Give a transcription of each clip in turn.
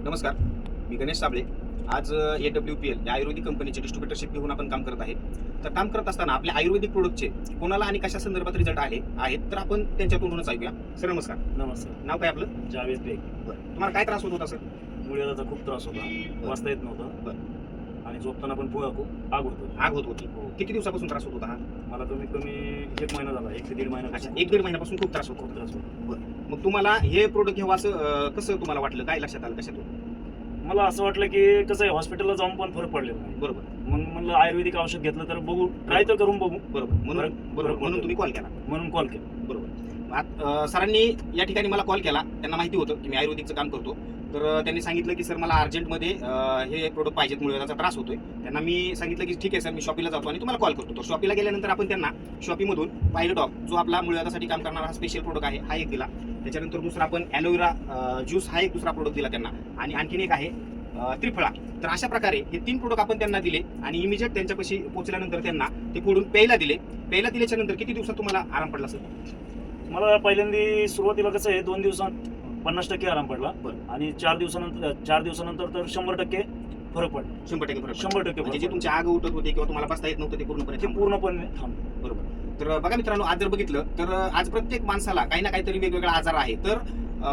नमस्कार, मी गणेश साबळे. आज AWPL या आयुर्वेदिक कंपनीचे डिस्ट्रीब्युटरशिप घेऊन आपण काम करत आहे. तर काम करत असताना आपल्या आयुर्वेदिक प्रोडक्टचे कोणाला आणि कशा संदर्भात रिझल्ट आहेत तर आपण त्यांच्या तोंडूनच ऐकूया. सर नमस्कार. नमस्कार. नाव काय आपलं? जावेद बेग. तुम्हाला काय त्रास होत होता सर? मुळव्याधाचा खूप त्रास होता, वाचता येत नव्हतं आणि झोपताना पण खूप आग होत होती. किती दिवसापासून त्रास होत होता हा? मला कमीत कमी 1 महिना झाला, 1 ते 1.5 महिना. अच्छा, 1-1.5 महिन्यापासून खूप त्रास होतो. खूप त्रास होता. मग तुम्हाला हे प्रोडक्ट घ्यावं असं कसं तुम्हाला वाटलं? काय लक्षात आलं कशातून? मला असं वाटलं की कसं आहे, हॉस्पिटलला जाऊन पण फरक पडलेला नाही. बरोबर. मग म्हणलं आयुर्वेदिक औषध घेतलं तर बघू, ट्राय तर करून बघू. बरोबर म्हणून तुम्ही कॉल केला. म्हणून कॉल केला. बरोबर. सरांनी या ठिकाणी मला कॉल केला. त्यांना माहिती होतं की मी आयुर्वेदिकचं काम करतो. तर त्यांनी सांगितलं की सर मला अर्जंटमध्ये हे प्रोडक्ट पाहिजेत, मुळव्याधाचा त्रास होतोय. त्यांना मी सांगितलं की ठीक आहे सर, मी शॉपीला जातो आणि तुम्हाला कॉल करतो. तर शॉपीला गेल्यानंतर आपण त्यांना शॉपीमधून पायलोटॉप जो आपला मुळव्याधासाठी काम करणारा हा स्पेशल प्रोडक्ट आहे हा एक दिला. त्याच्यानंतर दुसरा आपण ॲलोवेरा ज्यूस हा एक दुसरा प्रोडक्ट दिला त्यांना, आणि आणखीन एक आहे त्रिफळा. तर अशा प्रकारे हे 3 प्रोडक्ट आपण त्यांना दिले आणि इमिजिएट त्यांच्यापाशी पोहोचल्यानंतर त्यांना ते फोडून प्यायला दिल्याच्या नंतर किती दिवसात तुम्हाला आराम पडला सर? मला पहिल्यांदा सुरुवातीला कसं आहे, 2 दिवसात 50% आराम पडला आणि 4 दिवसानंतर तर 100% फरक पडला. 100% फरक. 100% म्हणजे जे तुमची आग उठत होती किंवा तुम्हाला बसता येत नव्हतं ते पूर्णपणे थांबलं. बरोबर. तर बघा मित्रांनो, आज जर बघितलं तर आज प्रत्येक माणसाला काही ना काहीतरी वेगवेगळा आजार आहे. तर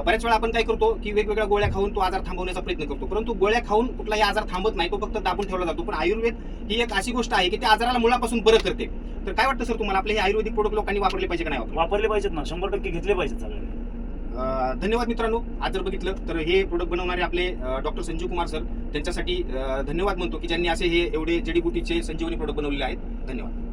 बऱ्याच वेळा आपण काय करतो की वेगवेगळ्या गोळ्या खाऊन तो आजार थांबवण्याचा प्रयत्न करतो, परंतु गोळ्या खाऊन कुठलाही आजार थांबत नाही, तो फक्त दाबून ठेवला जातो. पण आयुर्वेद ही एक अशी गोष्ट आहे की त्या आजाराला मुळापासून बरं करते. तर काय वाटतं सर तुम्हाला, आपले हे आयुर्वेदिक प्रोडक्ट लोकांनी वापरले पाहिजे का नाही? वापरले पाहिजेत ना, 100% घेतले पाहिजेत सगळ्यांनी. धन्यवाद मित्रांनो. आज जर बघितलं तर हे प्रोडक्ट बनवणारे आपले डॉक्टर संजीव कुमार सर, त्यांच्यासाठी धन्यवाद म्हणतो की ज्यांनी असे हे एवढे जडीबुटीचे संजीवनी प्रोडक्ट बनवलेले आहेत. धन्यवाद.